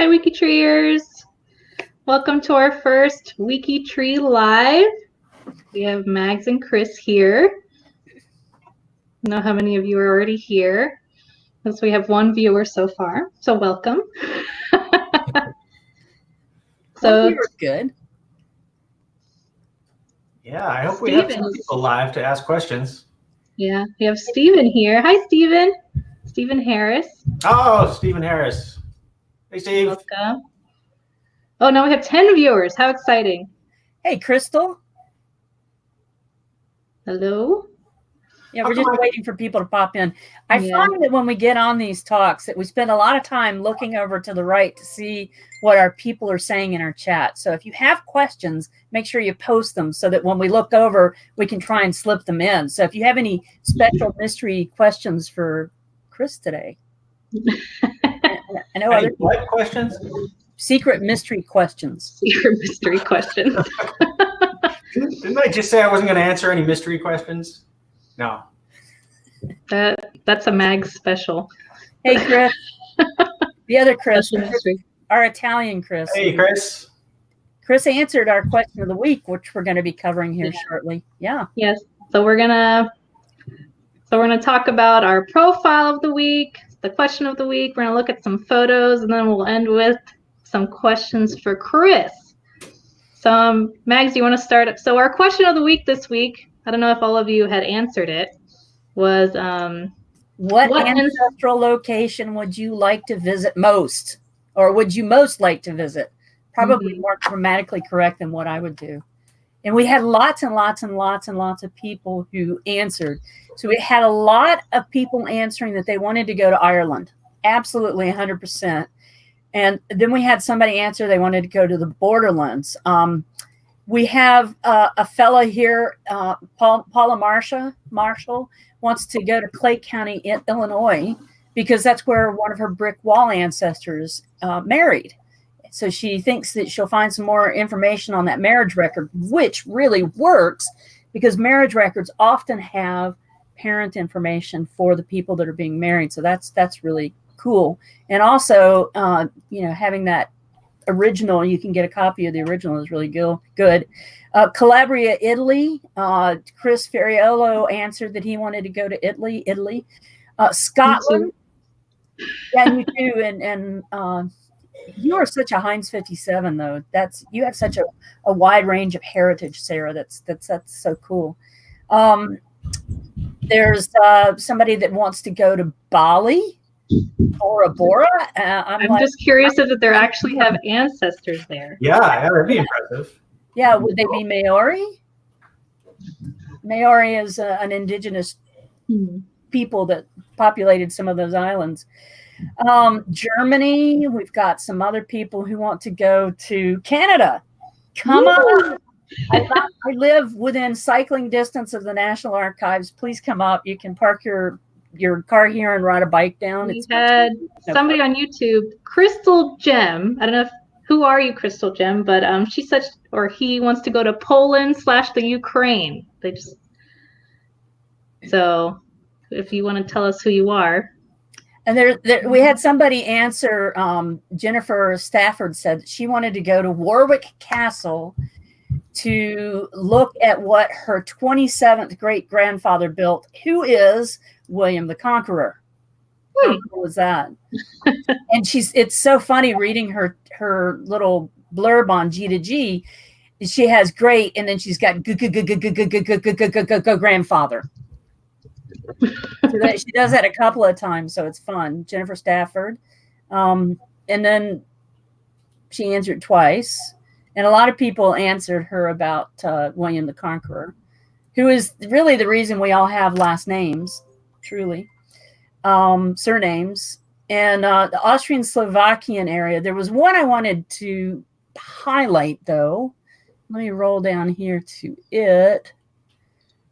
Hi, WikiTreeers. Welcome to our first WikiTree Live. We have Mags and Chris here. I don't know how many of you are already here, because we have one viewer so far. So welcome. So viewer's good. Yeah, I hope we have some people live to ask questions. Yeah, we have Stephen here. Hi, Stephen. Stephen Harris. Oh, Stephen Harris. Hey, Steve. Welcome. Oh, now we have 10 viewers. How exciting. Hey, Crystal. Hello. Yeah, we're just waiting for people to pop in. I find that when we get on these talks that we spend a lot of time looking over to the right to see what our people are saying in our chat. So if you have questions, make sure you post them so that when we look over, we can try and slip them in. So if you have any special mystery questions for Chris today. I know other what questions? Secret mystery questions. Secret mystery questions. Didn't I just say I wasn't going to answer any mystery questions? No. That's a Mag special. Hey, Chris. The other Chris. Our Italian Chris. Hey, Chris. Chris answered our question of the week, which we're going to be covering here shortly. Yeah. Yes. So we're gonna talk about our profile of the week, the question of the week. We're gonna look at some photos, and then we'll end with some questions for Chris. So, Mags, do you want to start? So our question of the week this week, I don't know if all of you had answered it, was what ancestral location would you like to visit most? Or would you most like to visit? Probably more grammatically correct than what I would do. And we had lots and lots and lots and lots of people who answered. So we had a lot of people answering that they wanted to go to Ireland. Absolutely 100%. And then we had somebody answer they wanted to go to the borderlands. We have a fella here, Paula Marshall, wants to go to Clay County, Illinois, because that's where one of her brick wall ancestors married. So she thinks that she'll find some more information on that marriage record, which really works because marriage records often have parent information for the people that are being married. So that's really cool. And also, having that original, you can get a copy of the original is really good. Calabria, Italy. Chris Ferriolo answered that he wanted to go to Italy. Scotland. Yeah, you too. And you are such a Heinz 57, though. You have such a wide range of heritage, Sarah. That's so cool. There's somebody that wants to go to Bali. Bora Bora. I'm just curious if they actually have ancestors there. Yeah, that'd be impressive. Yeah, would they be Maori? Maori is an indigenous people that populated some of those islands. Germany, we've got some other people who want to go to Canada. Come on. I live within cycling distance of the National Archives. Please come up. You can park your car here and ride a bike down. We had somebody on YouTube, Crystal Gem. I don't know who are you, Crystal Gem, but he wants to go to Poland / the Ukraine. So if you want to tell us who you are. And there we had somebody answer. Jennifer Stafford said that she wanted to go to Warwick Castle to look at what her 27th great grandfather built, who is William the Conqueror. How cool was that? And it's so funny reading her little blurb on G2G. She has great, and then she's got grandfather. So that she does that a couple of times, so it's fun. Jennifer Stafford. And then she answered twice. And a lot of people answered her about William the Conqueror, who is really the reason we all have last names. Truly, surnames. And the Austrian Slovakian area, there was one I wanted to highlight, though. Let me roll down here to it.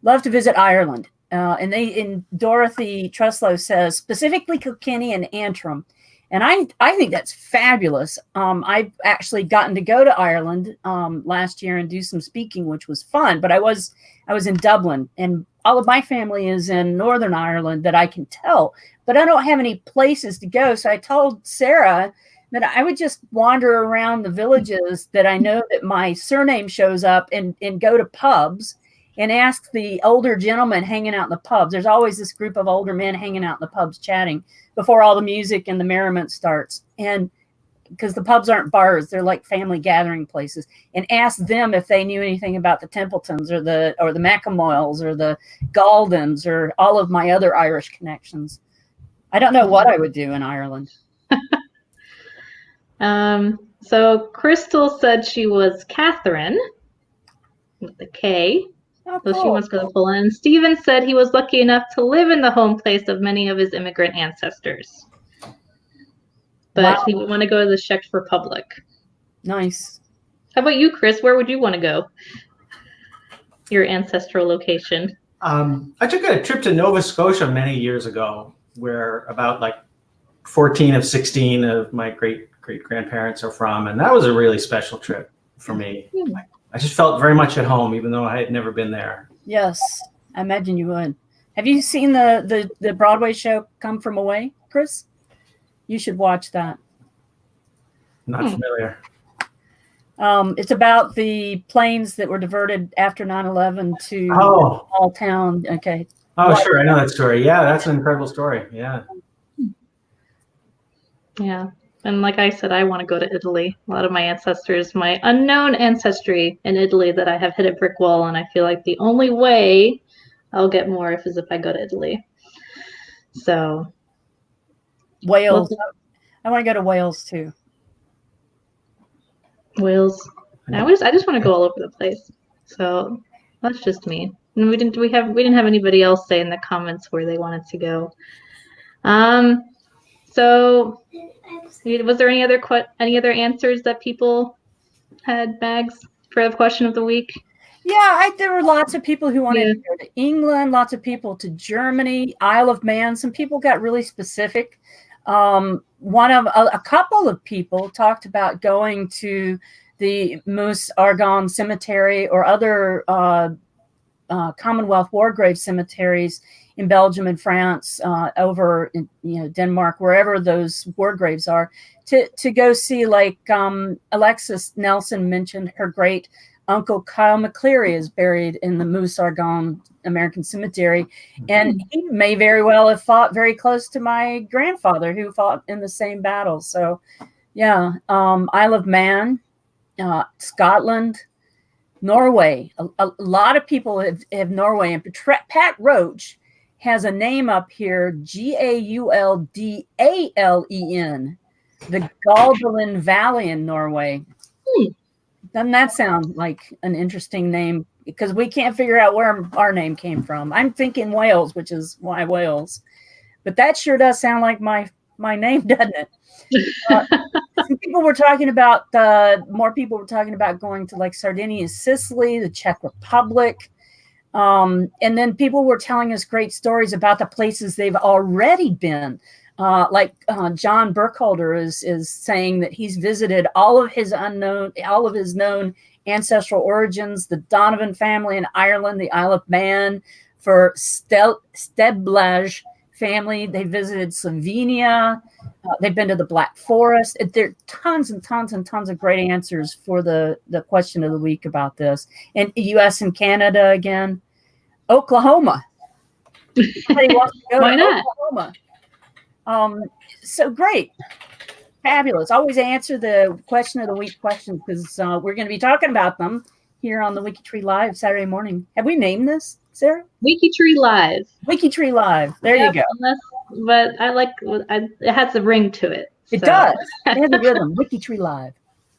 Love to visit Ireland. And Dorothy Truslow says, specifically Kilkenny and Antrim. And I think that's fabulous. I've actually gotten to go to Ireland last year and do some speaking, which was fun. But I was in Dublin, and all of my family is in Northern Ireland that I can tell. But I don't have any places to go. So I told Sarah that I would just wander around the villages that I know that my surname shows up and go to pubs and ask the older gentlemen hanging out in the pubs. There's always this group of older men hanging out in the pubs chatting before all the music and the merriment starts. And because the pubs aren't bars, they're like family gathering places, and ask them if they knew anything about the Templetons or the Macamoyles or the Galdens or all of my other Irish connections. I don't know what I would do in Ireland. So Crystal said she was Catherine with the K. Oh, So cool. she wants to go full in. Steven said he was lucky enough to live in the home place of many of his immigrant ancestors. But Wow. he would want to go to the Czech Republic. Nice. How about you, Chris? Where would you want to go? Your ancestral location. I took a trip to Nova Scotia many years ago, where about like 14 of 16 of my great-grandparents are from, and that was a really special trip for me. I just felt very much at home, even though I had never been there. Yes, I imagine you would. Have you seen the Broadway show Come From Away, Chris? You should watch that. Not familiar. It's about the planes that were diverted after 9/11 to small town. Okay. Oh, sure. I know that story. Yeah, that's an incredible story. Yeah. Yeah. And like I said, I want to go to Italy. A lot of my ancestors, my unknown ancestry in Italy that I have hit a brick wall, and I feel like the only way I'll get more is if I go to Italy. So Wales. I want to go to Wales too. Wales. I just want to go all over the place. So that's just me. And we didn't have anybody else say in the comments where they wanted to go. So was there any other answers that people had, Bags, for the question of the week? Yeah, there were lots of people who wanted to go to England, lots of people to Germany, Isle of Man. Some people got really specific. A couple of people talked about going to the Meuse Argonne Cemetery or other Commonwealth war grave cemeteries in Belgium and France, over in Denmark, wherever those war graves are, to go see, like Alexis Nelson mentioned, her great uncle Kyle McCleary is buried in the Meuse Argonne American Cemetery, and he may very well have fought very close to my grandfather, who fought in the same battle. So, yeah, Isle of Man, Scotland, Norway. A lot of people have Norway, and Pat Roach has a name up here, Gauldalen, the Gauldalen Valley in Norway. Doesn't that sound like an interesting name? Because we can't figure out where our name came from. I'm thinking Wales, which is why Wales. But that sure does sound like my name, doesn't it? More people were talking about going to like Sardinia, Sicily, the Czech Republic. And then people were telling us great stories about the places they've already been. John Burkholder is saying that he's visited all of his known ancestral origins, the Donovan family in Ireland, the Isle of Man, for Steblage family. They visited Slovenia. They've been to the Black Forest. There are tons and tons and tons of great answers for the question of the week about this. And U.S. and Canada again. Oklahoma. Somebody wants to go Why to not? Oklahoma. So great. Fabulous. Always answer the question of the week questions, because we're going to be talking about them here on the WikiTree Live Saturday morning. Have we named this, Sarah? WikiTree Live. WikiTree Live. There you go. But it has a ring to it. It does. It has a rhythm. WikiTree Live.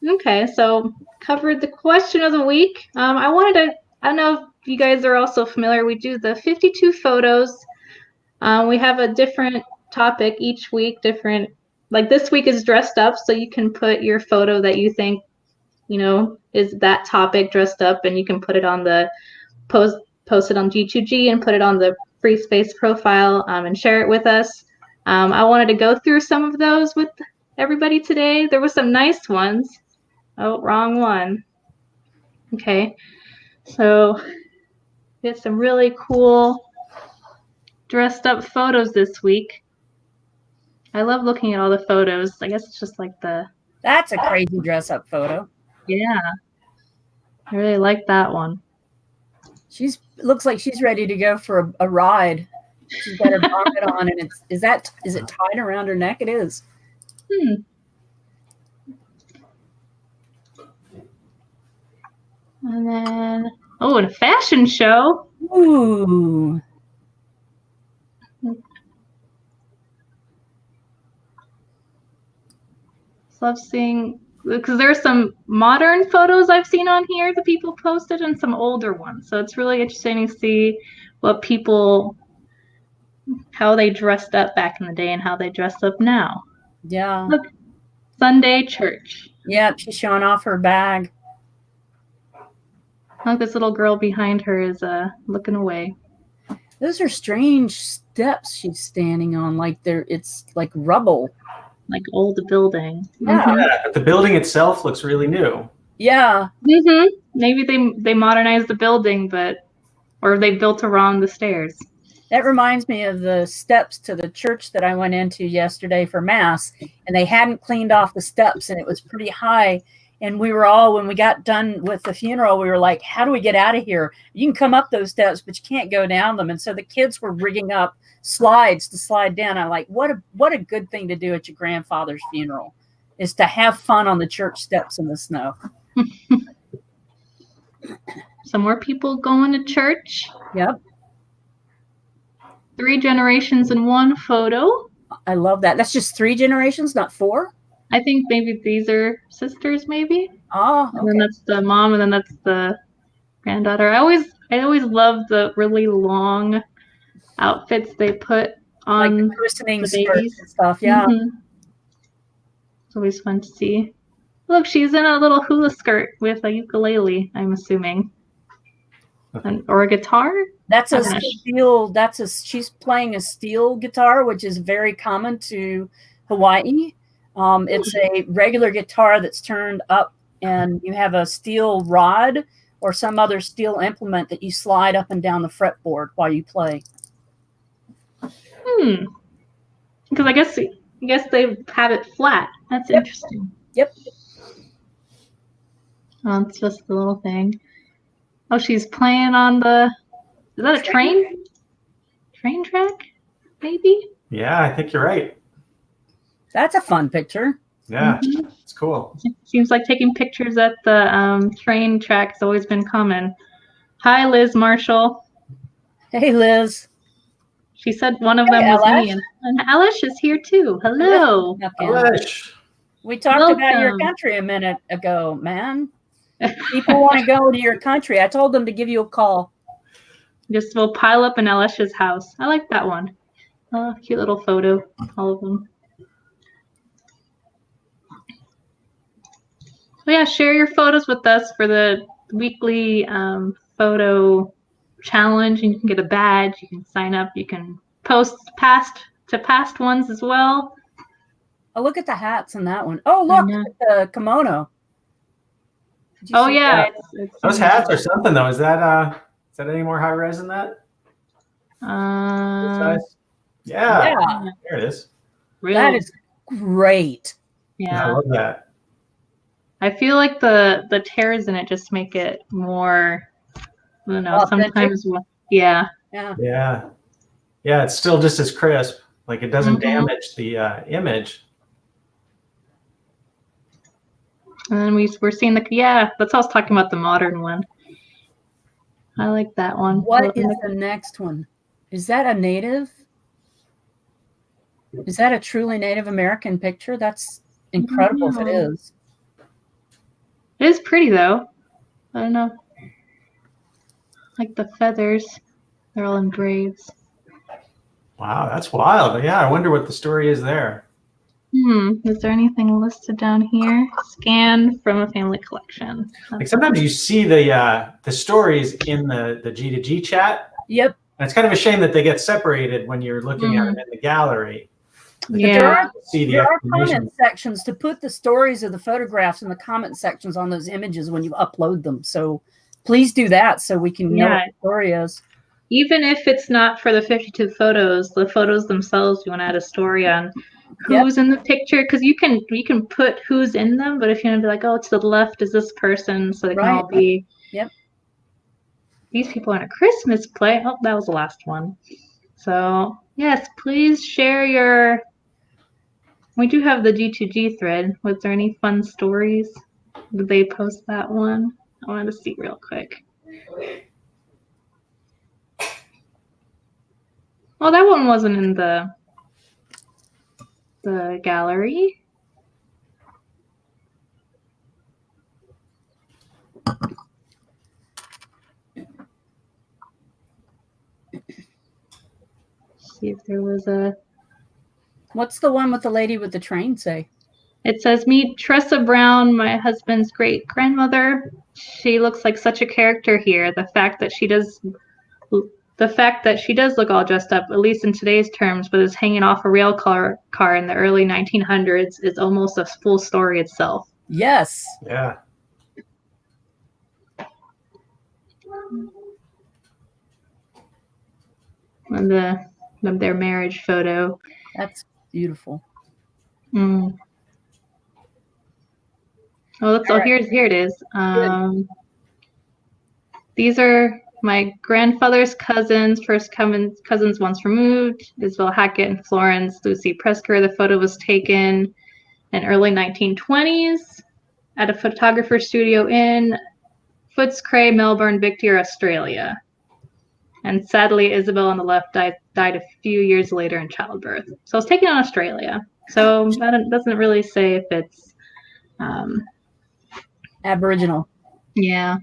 Okay, so covered the question of the week. I don't know if you guys are also familiar. We do the 52 photos. We have a different topic each week, different. Like this week is dressed up, so you can put your photo that you think, is that topic dressed up, and you can put it on the post it on G2G and put it on the Free Space profile, and share it with us. I wanted to go through some of those with everybody today. There were some nice ones. Oh, wrong one. Okay, so we had some really cool dressed up photos this week. I love looking at all the photos. I guess it's just like That's a crazy dress up photo. Yeah. I really like that one. Looks like she's ready to go for a ride. She's got her bonnet on, and is it tied around her neck? It is. And then, and a fashion show. Ooh. Love seeing, because there's some modern photos I've seen on here that people posted and some older ones. So it's really interesting to see how they dressed up back in the day and how they dress up now. Yeah. Look, Sunday church. Yep, she's showing off her bag. Look, this little girl behind her is looking away. Those are strange steps she's standing on. It's like rubble. Like old building. Yeah. Yeah, but the building itself looks really new. Yeah. Maybe they modernized the building, or they built around the stairs. That reminds me of the steps to the church that I went into yesterday for Mass, and they hadn't cleaned off the steps, and it was pretty high. And we were all, when we got done with the funeral, we were like, how do we get out of here? You can come up those steps, but you can't go down them. And so the kids were rigging up slides to slide down. I'm like, what a good thing to do at your grandfather's funeral, is to have fun on the church steps in the snow. Some more people going to church. Yep. 3 generations in one photo. I love that. That's just 3 generations, not 4? I think maybe these are sisters, maybe. Oh, okay. And then that's the mom, and then that's the granddaughter. I always love the really long outfits they put on, like the christening the skirts babies and stuff. Yeah. It's always fun to see. Look, she's in a little hula skirt with a ukulele, I'm assuming. Or a guitar? That's she's playing a steel guitar, which is very common to Hawaii. It's a regular guitar that's turned up, and you have a steel rod or some other steel implement that you slide up and down the fretboard while you play. Because I guess they have it flat. That's interesting. Yep. Oh, it's just the little thing. Oh, she's playing on is that a train? Train track? Maybe? Yeah, I think you're right. That's a fun picture. Yeah, it's cool. Seems like taking pictures at the train track has always been common. Hi, Liz Marshall. Hey, Liz. She said one of them was me. And Alish is here too. Hello. Alish. We talked about your country a minute ago, man. People want to go to your country. I told them to give you a call. Just we'll pile up in Alish's house. I like that one. Oh, cute little photo. All of them. So yeah, share your photos with us for the weekly photo challenge, and you can get a badge. You can sign up. You can post past ones as well. Oh, look at the hats in that one. Oh, look at the kimono. Oh yeah, it's those hats are something though. Is that any more high res than that? Yeah, there it is. Really? That is great. Yeah, I love that. I feel like the tears in it just make it more, I don't know, sometimes, yeah. It's still just as crisp. Like it doesn't damage the image. And then we're seeing that's what I was talking about, the modern one. I like that one. What is the next one? Is that a native? Is that a truly Native American picture? That's incredible if it is. It is pretty though. I don't know. Like the feathers. They're all in braids. Wow, that's wild. Yeah, I wonder what the story is there. Is there anything listed down here? Scan from a family collection. Like sometimes you see the stories in the G2G chat. Yep. And it's kind of a shame that they get separated when you're looking at them in the gallery. Yeah. There are comment sections to put the stories of the photographs in the comment sections on those images when you upload them. So please do that so we can know what the story is. Even if it's not for the 52 photos, the photos themselves, you want to add a story on who's in the picture, because you can put who's in them, but if you want to be like, oh, to the left is this person, so they can all be. Yep. These people are in a Christmas play. Oh, that was the last one. So yes, please share your. We do have the G2G thread. Was there any fun stories? Did they post that one? I wanted to see real quick. Well, that one wasn't in the gallery. See if there was a. What's the one with the lady with the train say? It says, meet Tressa Brown, my husband's great grandmother. She looks like such a character here. The fact that she does look all dressed up, at least in today's terms, but is hanging off a rail car in the early 1900s, is almost a full story itself. Yes. Yeah. And their marriage photo. That's beautiful. Mm. Oh, here it is. These are my grandfather's cousins, first cousins once removed, Isabel Hackett and Florence Lucy Presker. The photo was taken in early 1920s at a photographer studio in Footscray, Melbourne, Victoria, Australia. And sadly, Isabel on the left died a few years later in childbirth. So it was taken in Australia. So that doesn't really say if it's Aboriginal. Yeah.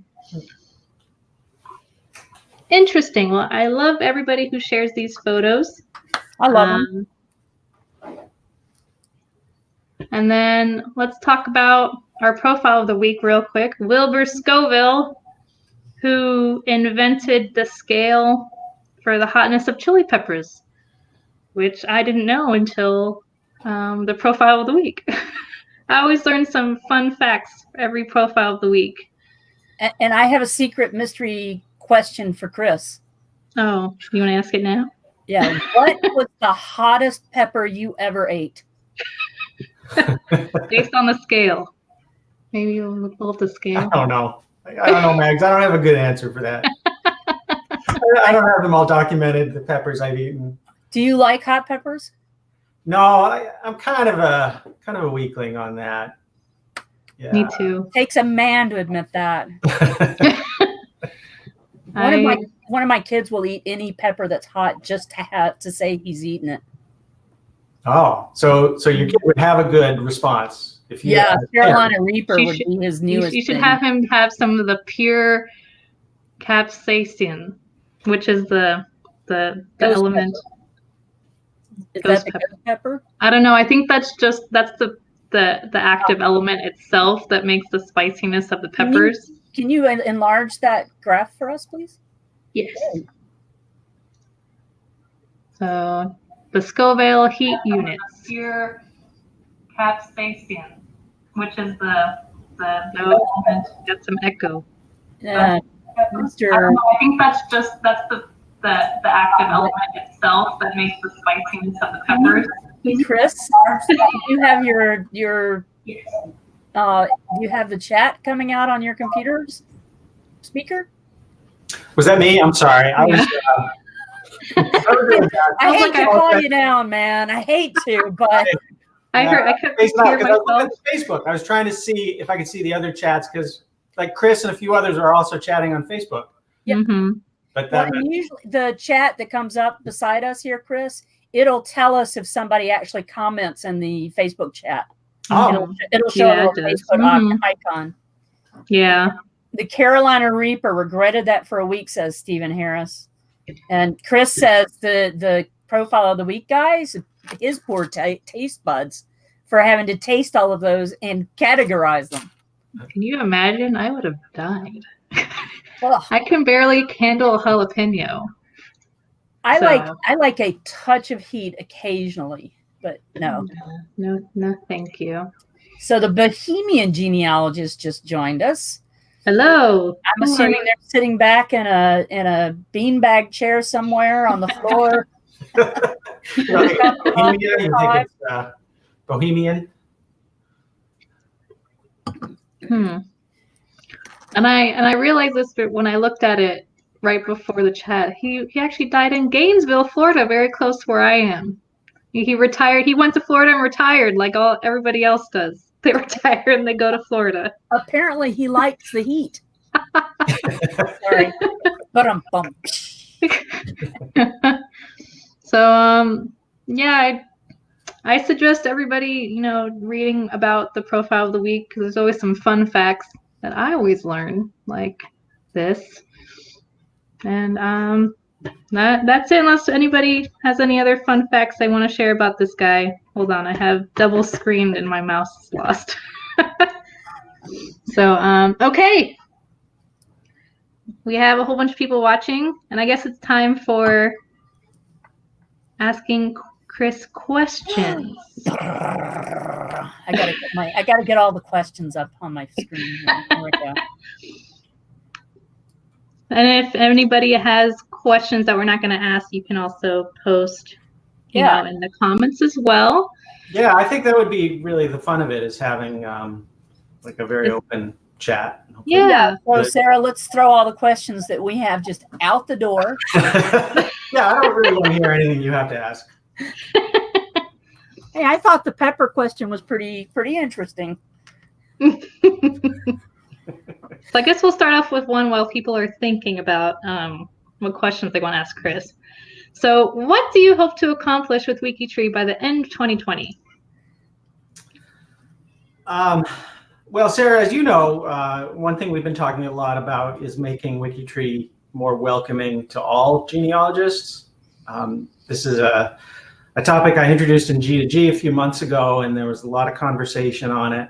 Interesting. Well, I love everybody who shares these photos. I love them. And then let's talk about our profile of the week real quick. Wilbur Scoville, who invented the scale for the hotness of chili peppers, which I didn't know until the profile of the week. I always learn some fun facts for every profile of the week. And I have a secret mystery question for Chris. Oh, you want to ask it now? Yeah. What was the hottest pepper you ever ate? Based on the scale. Maybe you'll pull up the scale. I don't know. Mags. I don't have a good answer for that. I don't have them all documented, the peppers I've eaten. Do you like hot peppers? No, I'm kind of a weakling on that. Yeah. Me too. Takes a man to admit that. One of my kids will eat any pepper that's hot just to say he's eaten it. Oh, so your kid would have a good response if you. Yeah, Carolina Reaper would be his newest. You should have him have some of the pure capsaicin, which is the element. Is that the ghost pepper? I don't know. I think that's the active element itself that makes the spiciness of the peppers. Can you enlarge that graph for us, please? Yes. So the Scoville heat units. Pure capsaicin, which is the element. Got some echo. Yeah. I think that's the active element itself that makes the spiciness of the peppers. Chris, you have your you have the chat coming out on your computer's speaker? Was that me? I'm sorry. I was. I hate to call you down, man. I hate to, but I kept hearing myself. Facebook. I was trying to see if I could see the other chats because, like, Chris and a few others are also chatting on Facebook. Yeah. Mm-hmm. But usually the chat that comes up beside us here, Chris, it'll tell us if somebody actually comments in the Facebook chat. Oh, it'll show a little Facebook icon. Yeah. The Carolina Reaper regretted that for a week, says Stephen Harris. And Chris says the profile of the week, guys, his poor taste buds for having to taste all of those and categorize them. Can you imagine? I would have died. I can barely handle a jalapeno. I like a touch of heat occasionally, but no, thank you. So the Bohemian genealogist just joined us. Hello. I'm assuming they're sitting back in a beanbag chair somewhere on the floor. Bohemian. And I realized this when I looked at it right before the chat. He actually died in Gainesville, Florida, very close to where I am. He retired. He went to Florida and retired like everybody else does. They retire and they go to Florida. Apparently, he likes the heat. Sorry, but So yeah, I suggest everybody reading about the profile of the week, because there's always some fun facts that I always learn, like this. And that's it, unless anybody has any other fun facts they want to share about this guy. Hold on, I have double screened and my mouse is lost. So okay, we have a whole bunch of people watching, and I guess it's time for asking Chris questions. I gotta get all the questions up on my screen here. There we go. And if anybody has questions that we're not going to ask, you can also post, in the comments as well. Yeah, I think that would be really the fun of it, is having like a very open chat. Yeah. So Sarah, let's throw all the questions that we have just out the door. Yeah, I don't really want to hear anything you have to ask. Hey, I thought the pepper question was pretty interesting. So I guess we'll start off with one while people are thinking about what questions they want to ask Chris. So what do you hope to accomplish with WikiTree by the end of 2020? Well, Sarah, as you know, one thing we've been talking a lot about is making WikiTree more welcoming to all genealogists. This is a topic I introduced in G2G a few months ago, and there was a lot of conversation on it.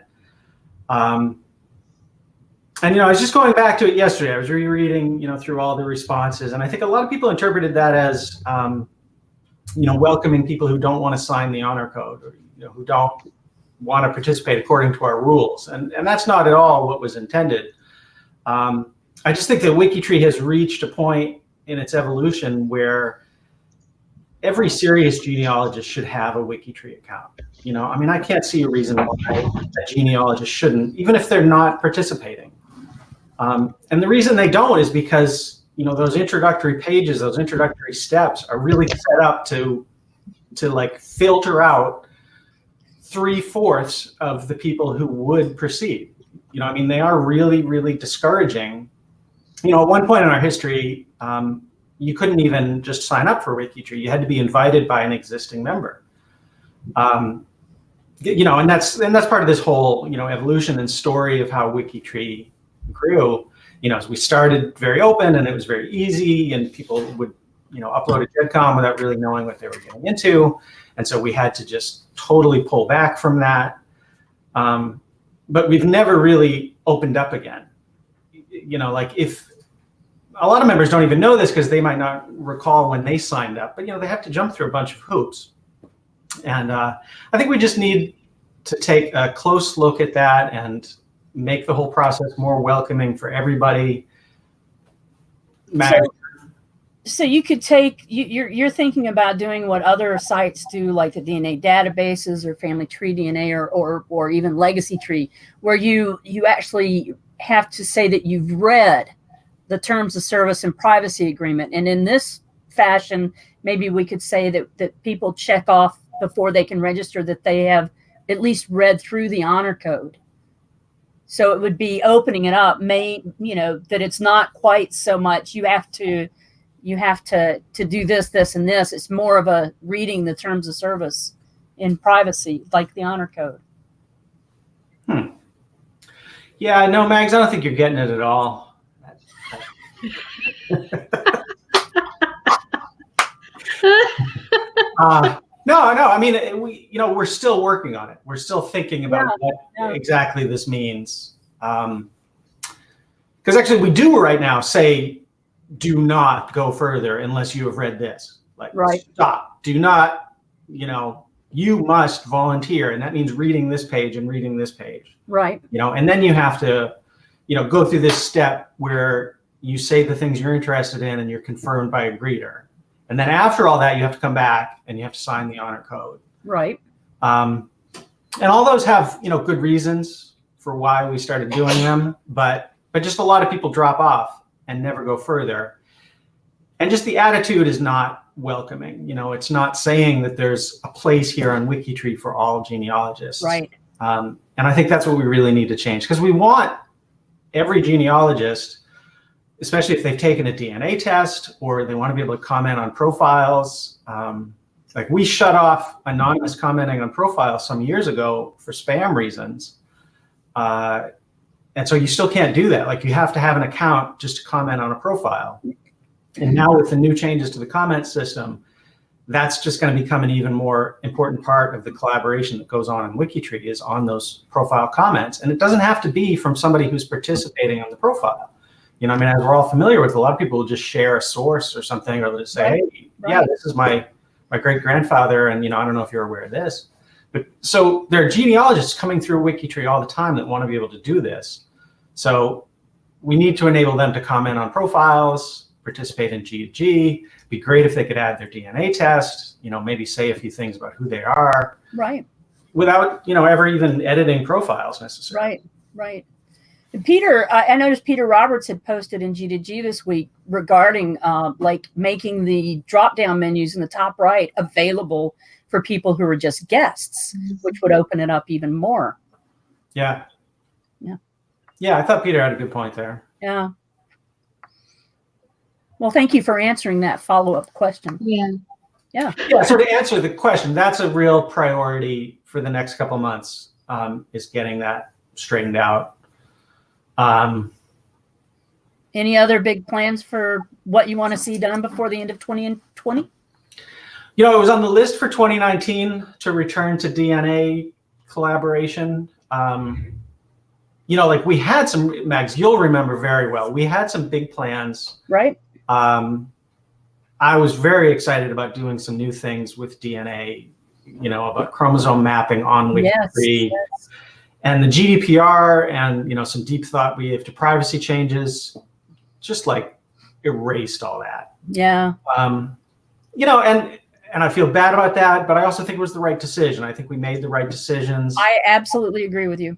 And I was just going back to it yesterday. I was rereading, through all the responses, and I think a lot of people interpreted that as, welcoming people who don't want to sign the honor code, or who don't want to participate according to our rules, and that's not at all what was intended. I just think that WikiTree has reached a point in its evolution where every serious genealogist should have a WikiTree account. I can't see a reason why a genealogist shouldn't, even if they're not participating. And the reason they don't is because those introductory pages, those introductory steps are really set up to like filter out 3/4 of the people who would proceed. They are really, really discouraging. At one point in our history, you couldn't even just sign up for WikiTree. You had to be invited by an existing member. And that's part of this whole evolution and story of how WikiTree grew. As we started very open and it was very easy, and people would upload a GEDCOM without really knowing what they were getting into, and so we had to just totally pull back from that. But we've never really opened up again. Like, if a lot of members don't even know this because they might not recall when they signed up, but they have to jump through a bunch of hoops. And I think we just need to take a close look at that and make the whole process more welcoming for everybody. So you could take, you're thinking about doing what other sites do, like the DNA databases or Family Tree DNA or even Legacy Tree, where you actually have to say that you've read the terms of service and privacy agreement. And in this fashion, maybe we could say that people check off before they can register that they have at least read through the honor code. So it would be opening it up, that it's not quite so much you have to do this, and this. It's more of a reading the terms of service in privacy, like the honor code. Yeah, no, Mags, I don't think you're getting it at all. No. I mean, we're still working on it. We're still thinking about what exactly this means. Because actually, we do right now say, do not go further unless you have read this. Like, stop. Do not. You must volunteer, and that means reading this page and reading this page. Right. And then you have to, go through this step where you say the things you're interested in and you're confirmed by a greeter. And then after all that, you have to come back and you have to sign the honor code. Right. And all those have, good reasons for why we started doing them, but just a lot of people drop off and never go further. And just the attitude is not welcoming. It's not saying that there's a place here on WikiTree for all genealogists. Right. And I think that's what we really need to change, because we want every genealogist, especially if they've taken a DNA test or they want to be able to comment on profiles. Like we shut off anonymous commenting on profiles some years ago for spam reasons. And so you still can't do that. Like you have to have an account just to comment on a profile. And now with the new changes to the comment system, that's just going to become an even more important part of the collaboration that goes on in WikiTree, is on those profile comments. And it doesn't have to be from somebody who's participating on the profile. As we're all familiar with, a lot of people will just share a source or something, or just say, hey, yeah, this is my great grandfather. And, I don't know if you're aware of this. But so there are genealogists coming through WikiTree all the time that want to be able to do this. So we need to enable them to comment on profiles, participate in G2G. Be great if they could add their DNA test, maybe say a few things about who they are. Right. Without, ever even editing profiles necessarily. Right. And Peter, I noticed Peter Roberts had posted in G2G this week regarding like making the drop-down menus in the top right available for people who are just guests, which would open it up even more. Yeah. I thought Peter had a good point there. Yeah. Well, thank you for answering that follow-up question. Yeah. So to answer the question, that's a real priority for the next couple of months, is getting that straightened out. Any other big plans for what you want to see done before the end of 2020? It was on the list for 2019 to return to DNA collaboration. Like we had some, Mags, you'll remember very well, we had some big plans. Right. I was very excited about doing some new things with DNA, about chromosome mapping on WikiTree. Yes. And the GDPR and, some deep thought we have to privacy changes, just like erased all that. Yeah. And I feel bad about that, but I also think it was the right decision. I think we made the right decisions. I absolutely agree with you.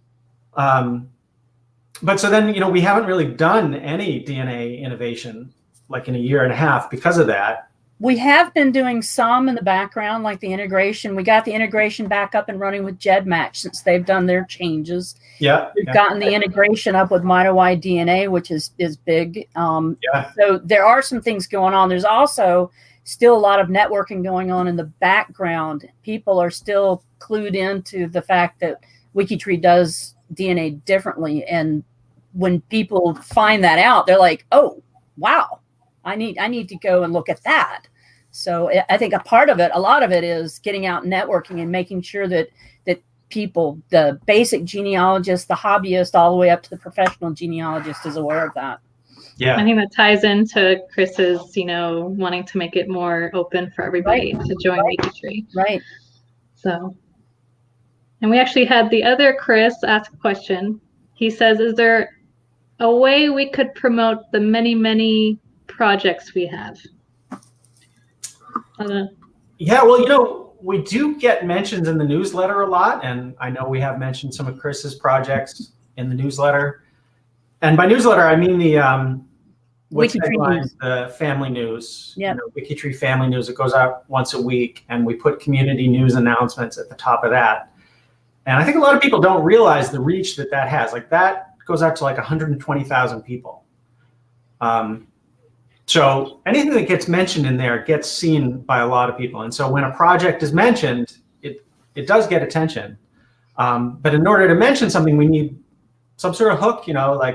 But so then, we haven't really done any DNA innovation like in a year and a half because of that. We have been doing some in the background, like the integration. We got the integration back up and running with GEDmatch since they've done their changes. Yeah. We've gotten the integration up with MitoY DNA, which is big. So there are some things going on. There's also still a lot of networking going on in the background. People are still clued into the fact that WikiTree does DNA differently. And when people find that out, they're like, oh, wow, I need to go and look at that. So I think a lot of it is getting out and networking and making sure that people, the basic genealogist, the hobbyist, all the way up to the professional genealogist is aware of that. Yeah. I think that ties into Chris's, wanting to make it more open for everybody to join WikiTree. Right. So, and we actually had the other Chris ask a question. He says, is there a way we could promote the many, many projects we have? Yeah, well, we do get mentions in the newsletter a lot, and I know we have mentioned some of Chris's projects in the newsletter. And by newsletter, I mean the the family news. Yeah. WikiTree family news. It goes out once a week, and we put community news announcements at the top of that. And I think a lot of people don't realize the reach that has. Like that goes out to like 120,000 people. So anything that gets mentioned in there gets seen by a lot of people. And so when a project is mentioned, it does get attention. But in order to mention something, we need some sort of hook,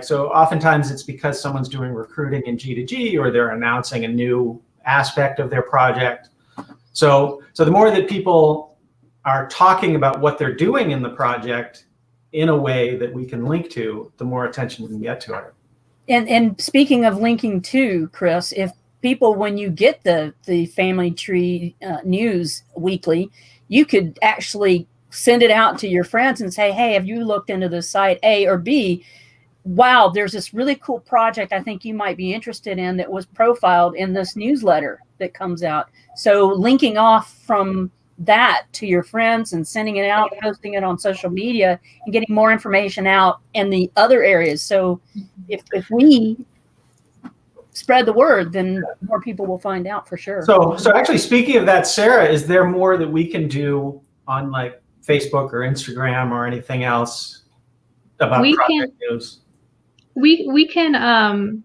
so oftentimes it's because someone's doing recruiting in G2G or they're announcing a new aspect of their project. So the more that people are talking about what they're doing in the project in a way that we can link to, the more attention we can get to it. And speaking of linking to, Chris, if people, when you get the family tree news weekly, you could actually send it out to your friends and say, hey, have you looked into the site A or B? Wow, there's this really cool project I think you might be interested in that was profiled in this newsletter that comes out. So linking off from that to your friends and sending it out, posting it on social media, and getting more information out in the other areas. So if we spread the word, then more people will find out for sure. So actually, speaking of that, Sarah, is there more that we can do on like Facebook or Instagram or anything else about project news? We can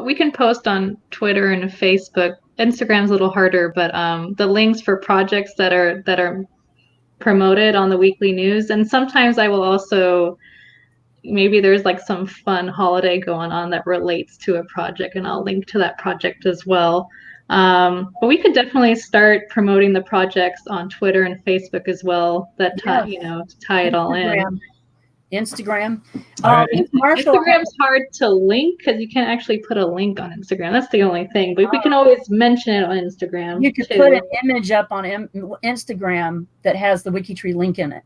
we can post on Twitter and Facebook. Instagram's a little harder, but the links for projects that are promoted on the weekly news, and sometimes I will also, maybe there's like some fun holiday going on that relates to a project, and I'll link to that project as well. But we could definitely start promoting the projects on Twitter and Facebook as well, that tie it all in. Instagram. Instagram's hard to link because you can't actually put a link on Instagram. That's the only thing. But we can always mention it on Instagram. You could put an image up on Instagram that has the WikiTree link in it.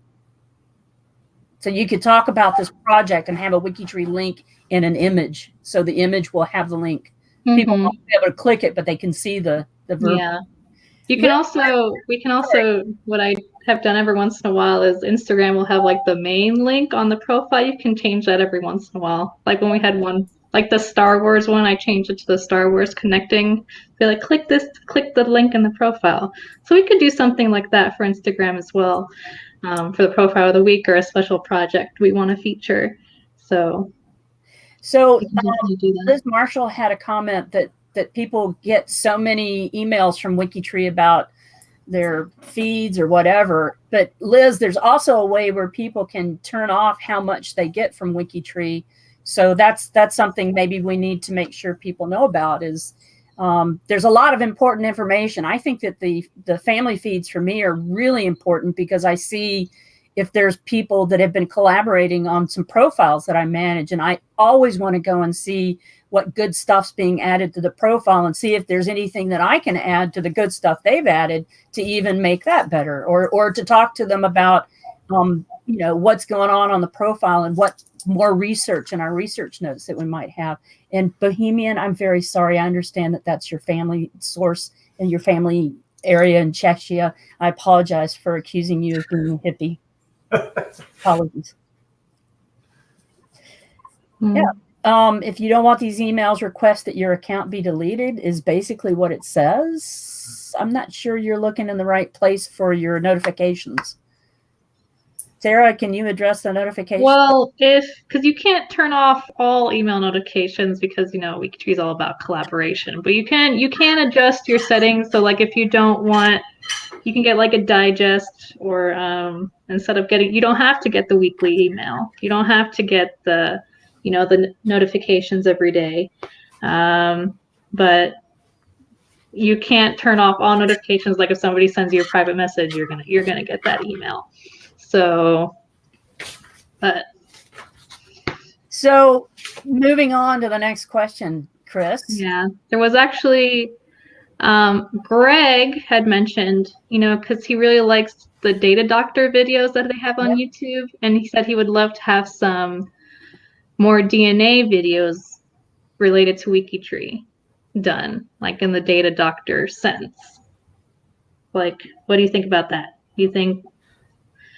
So you could talk about this project and have a WikiTree link in an image. So the image will have the link. People won't be able to click it, but they can see the verb. Yeah. We can also, what I have done every once in a while is Instagram will have like the main link on the profile. You can change that every once in a while. Like when we had one, like the Star Wars one, I changed it to the Star Wars connecting. Be like, click the link in the profile. So we could do something like that for Instagram as well, for the profile of the week or a special project we want to feature. So Liz Marshall had a comment that people get so many emails from WikiTree about their feeds or whatever. But Liz, there's also a way where people can turn off how much they get from WikiTree. So that's something maybe we need to make sure people know about is there's a lot of important information. I think that the family feeds for me are really important because I see if there's people that have been collaborating on some profiles that I manage, and I always want to go and see what good stuff's being added to the profile and see if there's anything that I can add to the good stuff they've added to even make that better, or to talk to them about, what's going on the profile and what more research in our research notes that we might have. And Bohemian, I'm very sorry. I understand that that's your family source and your family area in Czechia. I apologize for accusing you of being a hippie. Apologies. Yeah. If you don't want these emails, request that your account be deleted is basically what it says. I'm not sure you're looking in the right place for your notifications. Sarah, can you address the notifications? Well, because you can't turn off all email notifications because, WikiTree is all about collaboration, but you can adjust your settings. So like if you don't want, you can get like a digest, or instead of you don't have to get the weekly email. You don't have to get the notifications every day. But you can't turn off all notifications. Like if somebody sends you a private message, you're gonna get that email. So moving on to the next question, Chris. Yeah, there was actually Greg had mentioned, because he really likes the Data Doctor videos that they have on YouTube, and he said he would love to have some more DNA videos related to WikiTree done, like in the Data Doctor sense. Like, what do you think about that? Do you think?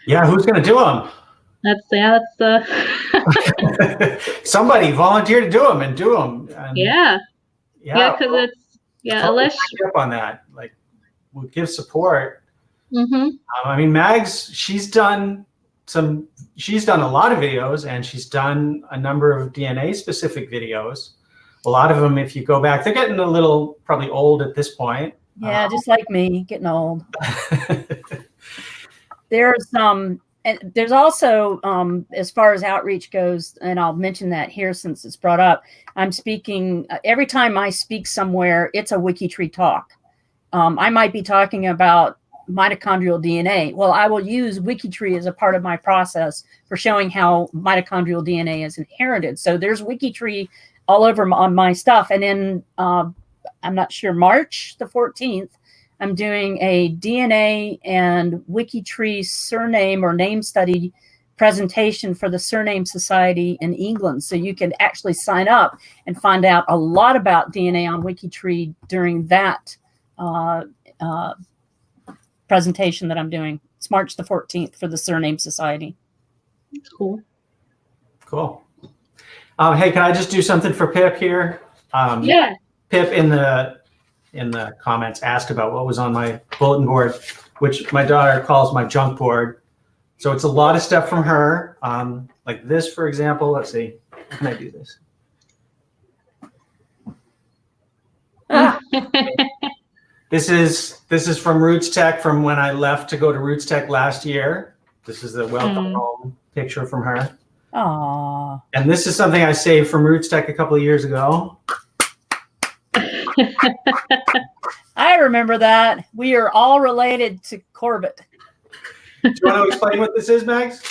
Yeah, who's going to do them? That's somebody volunteer to do them and do them. And yeah, because unless up on that, like, we'll give support. Mm-hmm. I mean, Mags, she's done a lot of videos, and she's done a number of DNA specific videos. A lot of them, if you go back, they're getting a little probably old at this point. Yeah, just like me, getting old. There's also, as far as outreach goes, and I'll mention that here since it's brought up, I'm speaking, every time I speak somewhere, it's a WikiTree talk. I might be talking about mitochondrial DNA. Well, I will use WikiTree as a part of my process for showing how mitochondrial DNA is inherited. So there's WikiTree all over on my stuff. And then I'm not sure, March the 14th, I'm doing a DNA and WikiTree surname or name study presentation for the Surname Society in England. So you can actually sign up and find out a lot about DNA on WikiTree during that presentation that I'm doing. It's March the 14th for the Surname Society. Cool. Cool. Hey, can I just do something for Pip here? Yeah. Pip in the comments asked about what was on my bulletin board, which my daughter calls my junk board. So it's a lot of stuff from her. Like this, for example. Let's see. How can I do this? This is from Roots Tech from when I left to go to Roots Tech last year. This is the welcome home picture from her. Aww. And this is something I saved from Roots Tech a couple of years ago. I remember that. We are all related to Corbett. Do you want to explain what this is, Max?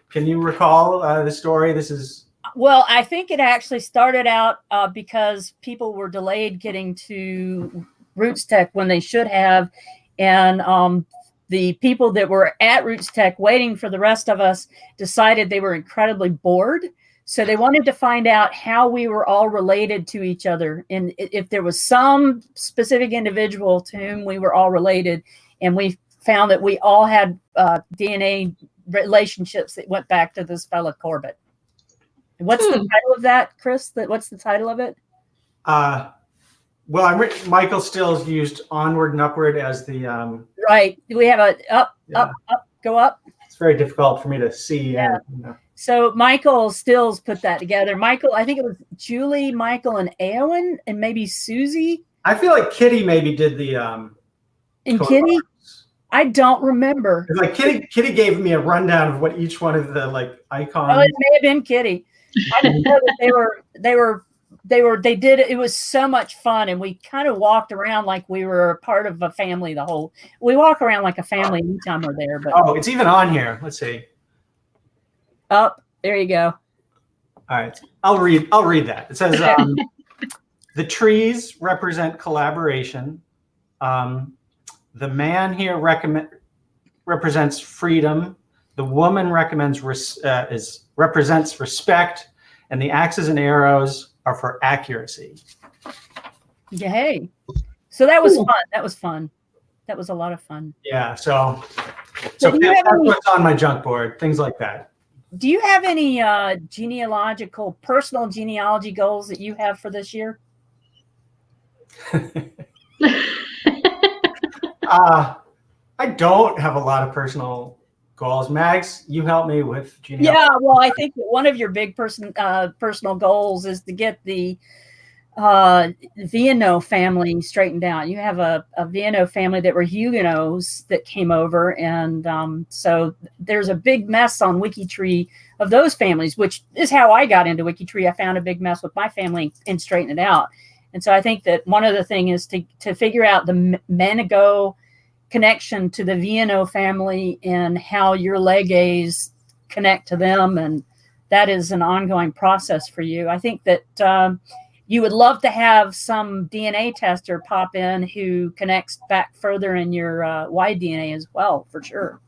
Can you recall the story? This is... Well, I think it actually started out because people were delayed getting to Roots Tech when they should have. And the people that were at Roots Tech waiting for the rest of us decided they were incredibly bored. So they wanted to find out how we were all related to each other. And if there was some specific individual to whom we were all related. And we found that we all had DNA relationships that went back to this fella Corbett. What's the title of that, Chris? What's the title of it? Well, Michael Stills used Onward and Upward as the... Right. We have a up, go up. It's very difficult for me to see. Yeah. And, you know. So Michael Stills put that together. Michael, I think it was Julie, Michael, and Eowyn, and maybe Susie. I feel like Kitty maybe did the... and Kitty? I don't remember. Like Kitty gave me a rundown of what each one of the like icons... Oh, it may have been Kitty. I didn't know that they did it. It was so much fun. And we kind of walked around like we were a part of a family. We walk around like a family anytime we're there. But oh, it's even on here. Let's see. Up there you go. All right. I'll read that. It says the trees represent collaboration. The man here represents freedom. The woman represents respect, and the axes and arrows are for accuracy. Yay. So that was fun. That was fun. That was a lot of fun. Yeah. So that's what's on my junk board, things like that. Do you have any personal genealogy goals that you have for this year? I don't have a lot of personal goals. Mags, you help me with genealogy. Yeah, well, I think that one of your big personal goals is to get the Viano family straightened out. You have a Viano family that were Huguenots that came over, and so there's a big mess on WikiTree of those families, which is how I got into WikiTree. I found a big mess with my family and straightened it out. And so I think that one of the things is to figure out the Manigault connection to the Viano family and how your legays connect to them. And that is an ongoing process for you. I think that you would love to have some DNA tester pop in who connects back further in your Y DNA as well, for sure.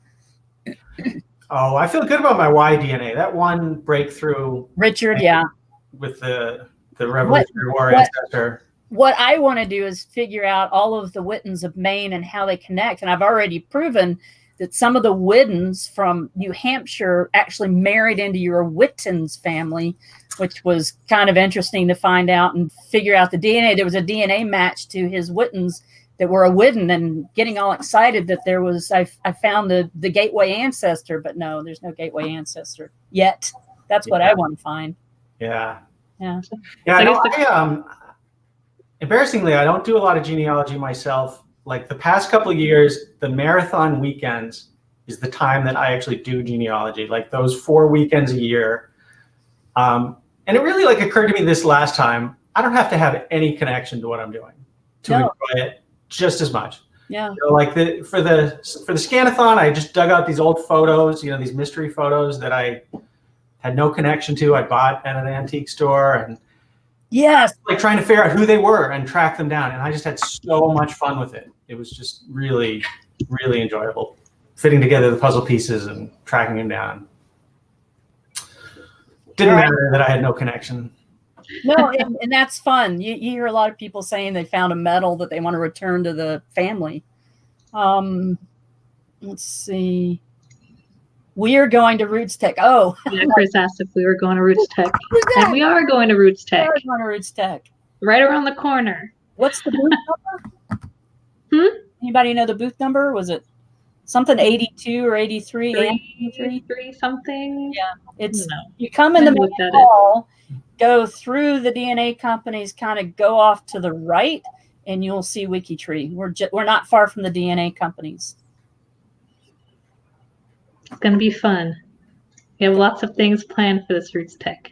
Oh, I feel good about my Y DNA. That one breakthrough. Richard, yeah. With the Revolutionary War ancestor. What I want to do is figure out all of the Whittens of Maine and how they connect. And I've already proven that some of the Whittens from New Hampshire actually married into your Whittens family, which was kind of interesting to find out and figure out the DNA. There was a DNA match to his Whittens that were a Whitten, and getting all excited that there was, I found the gateway ancestor, but no, there's no gateway ancestor yet. That's what I want to find. Yeah. Yeah. Yeah. Embarrassingly, I don't do a lot of genealogy myself. Like the past couple of years, the marathon weekends is the time that I actually do genealogy, like those 4 weekends a year. And it really occurred to me this last time, I don't have to have any connection to what I'm doing to enjoy it just as much. Yeah. For the Scanathon, I just dug out these old photos, these mystery photos that I had no connection to. I bought at an antique store, and yes, trying to figure out who they were and track them down. And I just had so much fun with it. It was just really, really enjoyable, fitting together the puzzle pieces and tracking them down. Didn't matter that I had no connection. No, and that's fun. You hear a lot of people saying they found a medal that they want to return to the family. Let's see. We are going to Roots Tech. Oh, yeah. Chris asked if we were going to Roots Tech, who's that? and we are going to Roots Tech. We are going to Roots Tech. Right around the corner. What's the booth number? Anybody know the booth number? Was it something 82 or 83? 83 something. Yeah, it's you come in the main hall, go through the DNA companies, kind of go off to the right, and you'll see WikiTree. We're not far from the DNA companies. It's going to be fun. We have lots of things planned for this Roots Tech.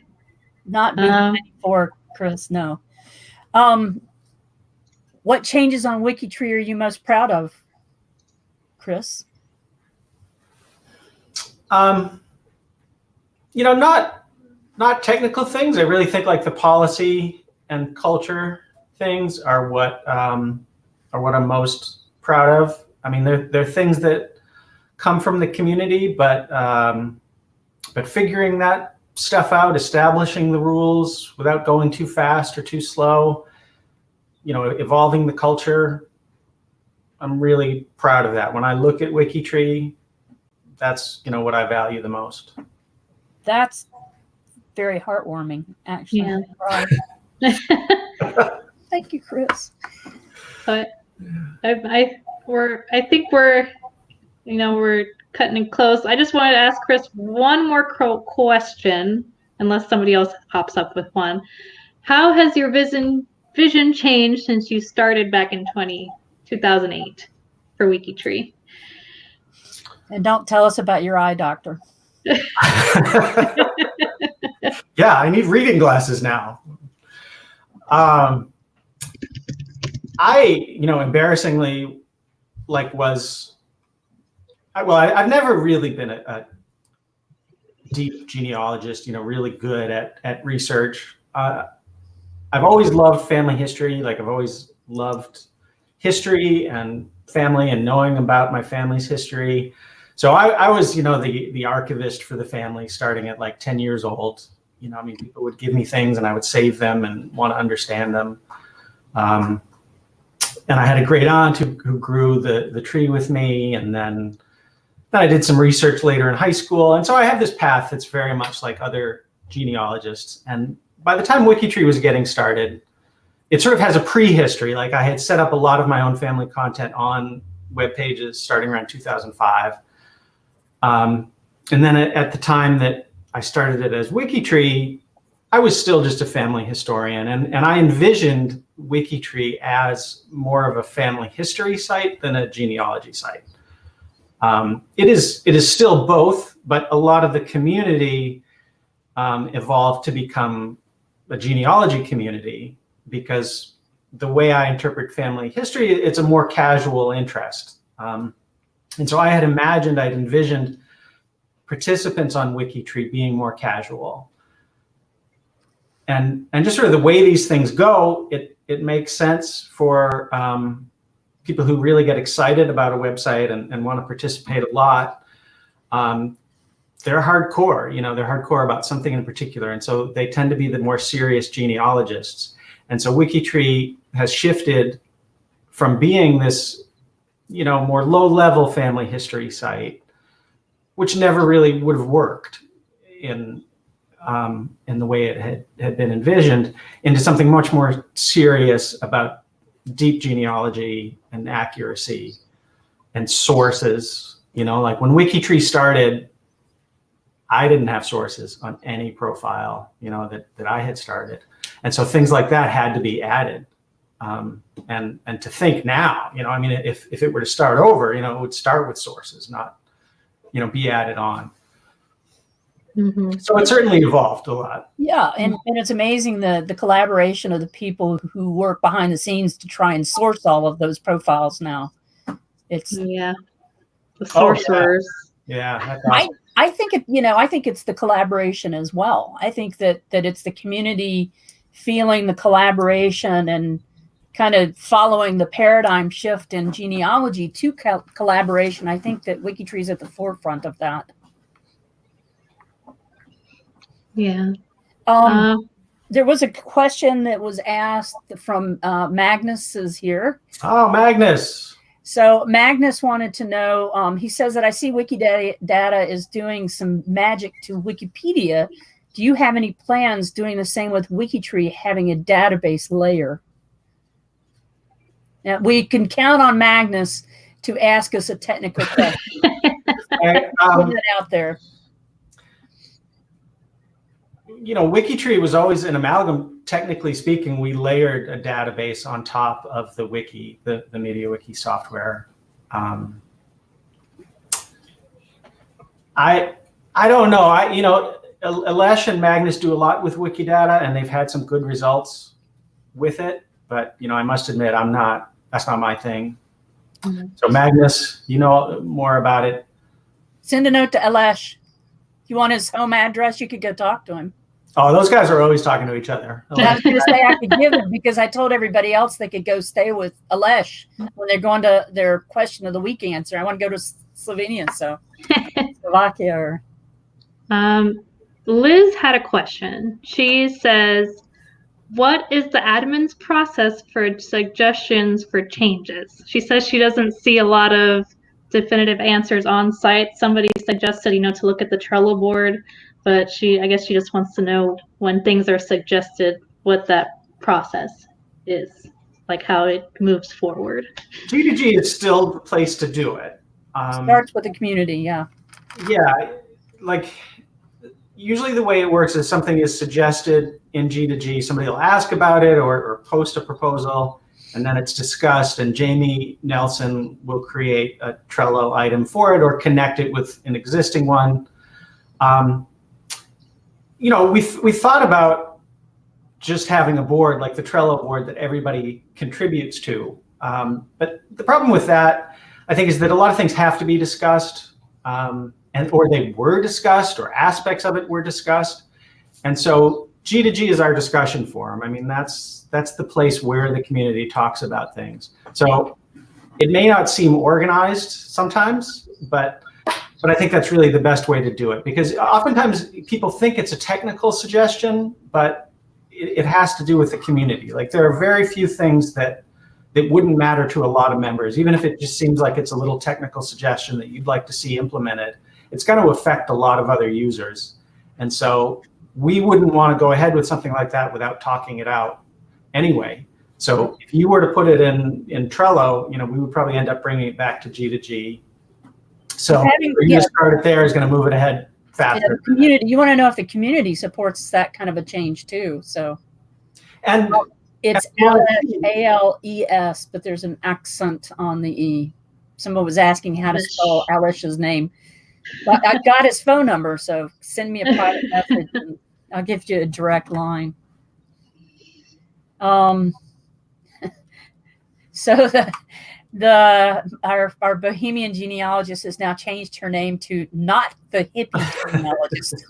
Not for Chris, no. What changes on WikiTree are you most proud of, Chris? Not technical things. I really think like the policy and culture things are what I'm most proud of. I mean, they're things that come from the community, but figuring that stuff out, establishing the rules without going too fast or too slow, evolving the culture. I'm really proud of that. When I look at WikiTree, that's what I value the most. That's very heartwarming, actually. Yeah. Thank you, Chris. But I think we're cutting it close. I just wanted to ask Chris one more question, unless somebody else pops up with one. How has your vision changed since you started back in 2008 for WikiTree? And don't tell us about your eye doctor. Yeah, I need reading glasses now. Embarrassingly, I've never really been a deep genealogist, really good at research. I've always loved family history. I've always loved history and family and knowing about my family's history. So I was, the archivist for the family starting at 10 years old. People would give me things and I would save them and want to understand them. And I had a great aunt who grew the tree with me. And then I did some research later in high school. And so I have this path that's very much like other genealogists. And by the time WikiTree was getting started, it sort of has a prehistory. I had set up a lot of my own family content on web pages starting around 2005. And then at the time that I started it as WikiTree, I was still just a family historian. And I envisioned WikiTree as more of a family history site than a genealogy site. It is still both, but a lot of the community evolved to become a genealogy community because the way I interpret family history, it's a more casual interest. And so I'd envisioned participants on WikiTree being more casual. And just sort of the way these things go, it makes sense for people who really get excited about a website and want to participate a lot. They're hardcore, they're hardcore about something in particular. And so they tend to be the more serious genealogists. And so WikiTree has shifted from being this, more low-level family history site, which never really would have worked in the way it had been envisioned, into something much more serious about deep genealogy and accuracy and sources. When WikiTree started, I didn't have sources on any profile, that I had started. And so things like that had to be added. And to think now, if it were to start over, it would start with sources, not, be added on. Mm-hmm. So it certainly evolved a lot. Yeah, and it's amazing the collaboration of the people who work behind the scenes to try and source all of those profiles now. The sorcerers. Yeah, that's awesome. I think it's the collaboration as well. I think that it's the community feeling the collaboration and kind of following the paradigm shift in genealogy to collaboration. I think that WikiTree is at the forefront of that. Yeah. There was a question that was asked from Magnus is here. Oh, Magnus. So Magnus wanted to know, he says that I see Wikidata is doing some magic to Wikipedia. Do you have any plans doing the same with WikiTree, having a database layer? Now, we can count on Magnus to ask us a technical question. Put that out there. You know, WikiTree was always an amalgam. Technically speaking, we layered a database on top of the wiki, the MediaWiki software. I don't know. You know, Alesh and Magnus do a lot with Wikidata, and they've had some good results with it. But you know, I must admit, that's not my thing. Mm-hmm. So Magnus, you know more about it. Send a note to Alesh. If you want his home address, you could go talk to him. Oh, those guys are always talking to each other. I was going to say I could give it because I told everybody else they could go stay with Alesh when they're going to their question of the week answer. I want to go to Slovenia, so Slovakia. Or... Liz had a question. She says, what is the admin's process for suggestions for changes? She says she doesn't see a lot of definitive answers on site. Somebody suggested, you know, to look at the Trello board, but I guess she just wants to know when things are suggested, what that process is, like how it moves forward. G2G is still the place to do it. Starts with the community, yeah. Yeah, like usually the way it works is something is suggested in G2G, somebody will ask about it or post a proposal, and then it's discussed, and Jamie Nelson will create a Trello item for it or connect it with an existing one. You know, we thought about just having a board like the Trello board that everybody contributes to. But the problem with that, I think, is that a lot of things have to be discussed, or they were discussed, or aspects of it were discussed. And so G2G is our discussion forum. I mean, that's the place where the community talks about things. So it may not seem organized sometimes, but I think that's really the best way to do it, because oftentimes people think it's a technical suggestion, but it has to do with the community. Like, there are very few things that wouldn't matter to a lot of members, even if it just seems like it's a little technical suggestion that you'd like to see implemented. It's going to affect a lot of other users. And so we wouldn't want to go ahead with something like that without talking it out anyway. So if you were to put it in Trello, you know, we would probably end up bringing it back to G2G. So you just start it there is going to move it ahead faster. Yeah, the community, you want to know if the community supports that kind of a change too. So, and it's Ales, but there's an accent on the E. Someone was asking how to spell Alish's name. But I got his phone number, so send me a private message and I'll give you a direct line. So our Bohemian genealogist has now changed her name to not the hippie genealogist.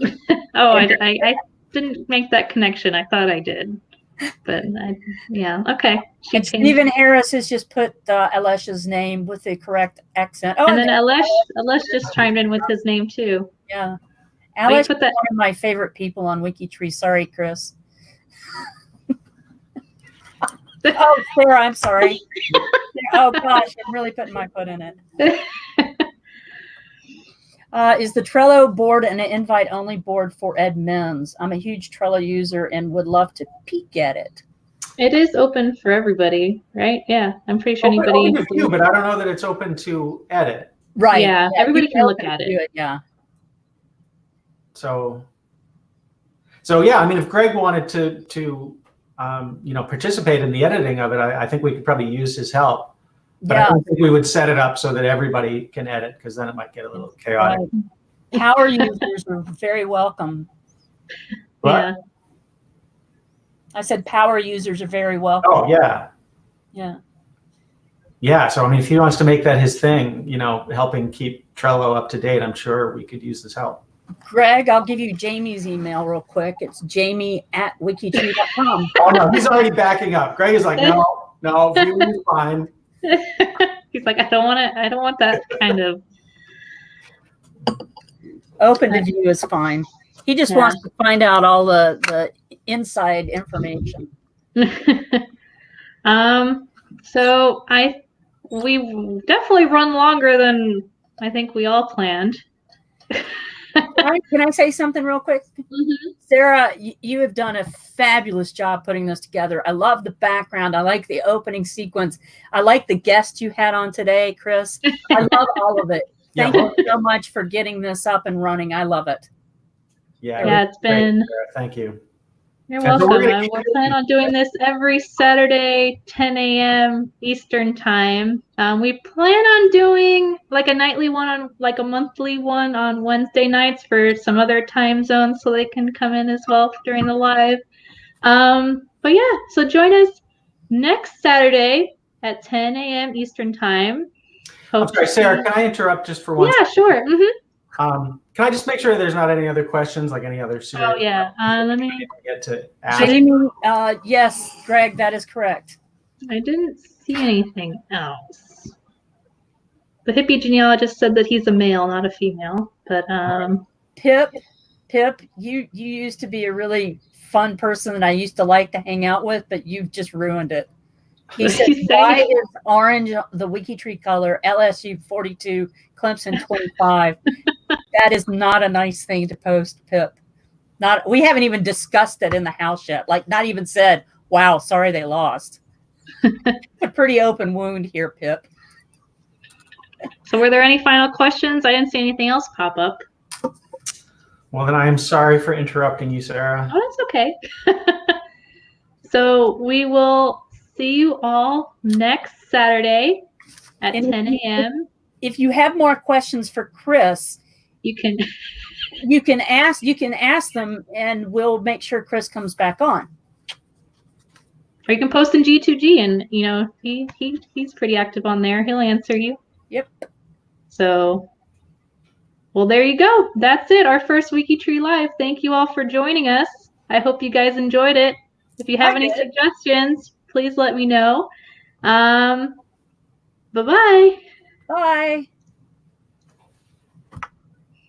Oh, I didn't make that connection. I thought I did, but yeah, okay. And Stephen Harris has just put Alesh's name with the correct accent. Oh, and then Alesh just chimed in with his name too. Yeah, Alesh is one of my favorite people on WikiTree. Sorry, Chris. Oh, Sarah, I'm sorry. Oh, gosh, I'm really putting my foot in it. Is the Trello board an invite-only board for admins? I'm a huge Trello user and would love to peek at it. It is open for everybody, right? Yeah, I'm pretty sure anybody. Open to you, but I don't know that it's open to edit. Right. Yeah, everybody can look at it. Yeah. So yeah, I mean, if Greg wanted to you know, participate in the editing of it, I think we could probably use his help. But I don't think we would set it up so that everybody can edit, because then it might get a little chaotic. Power users are very welcome. What? Yeah. I said power users are very welcome. Oh, yeah. Yeah. Yeah, so I mean, if he wants to make that his thing, you know, helping keep Trello up to date, I'm sure we could use his help. Greg, I'll give you Jamie's email real quick. It's jamie@wikitree.com. Oh, no, he's already backing up. Greg is like, no, viewing is fine. He's like, I don't want that kind of. Open to view is fine. He just wants to find out all the inside information. So we definitely run longer than I think we all planned. Can I say something real quick? Mm-hmm. Sarah, you have done a fabulous job putting this together. I love the background. I like the opening sequence. I like the guest you had on today, Chris. I love all of it. Thank you so much for getting this up and running. I love it. Yeah, it's been great. Thank you. You're welcome. We're planning on doing this every Saturday, 10 a.m. Eastern time. We plan on doing like a nightly one on like a monthly one on Wednesday nights for some other time zones so they can come in as well during the live. But yeah, so join us next Saturday at 10 a.m. Eastern time. I'm sorry, Sarah, can I interrupt just for one second? Sure. Can I just make sure there's not any other questions, like any other serious? Oh yeah. Let me get to ask. Yes, Greg, that is correct. I didn't see anything else. The hippie genealogist said that he's a male, not a female. But Pip, you used to be a really fun person that I used to like to hang out with, but you've just ruined it. He said, why is orange the WikiTree color? LSU 42, Clemson 25. That is not a nice thing to post, Pip. We haven't even discussed it in the house yet. Like, not even said, wow, sorry they lost. A pretty open wound here, Pip. So were there any final questions? I didn't see anything else pop up. Well, then I am sorry for interrupting you, Sarah. Oh, that's okay. So we will see you all next Saturday at 10 a.m. If you have more questions for Chris, you can ask them, and we'll make sure Chris comes back on. Or you can post in G2G, and he's pretty active on there. He'll answer you. Yep. So, well, there you go. That's it. Our first WikiTree Live. Thank you all for joining us. I hope you guys enjoyed it. If you have any suggestions, please let me know. Bye-bye. Bye.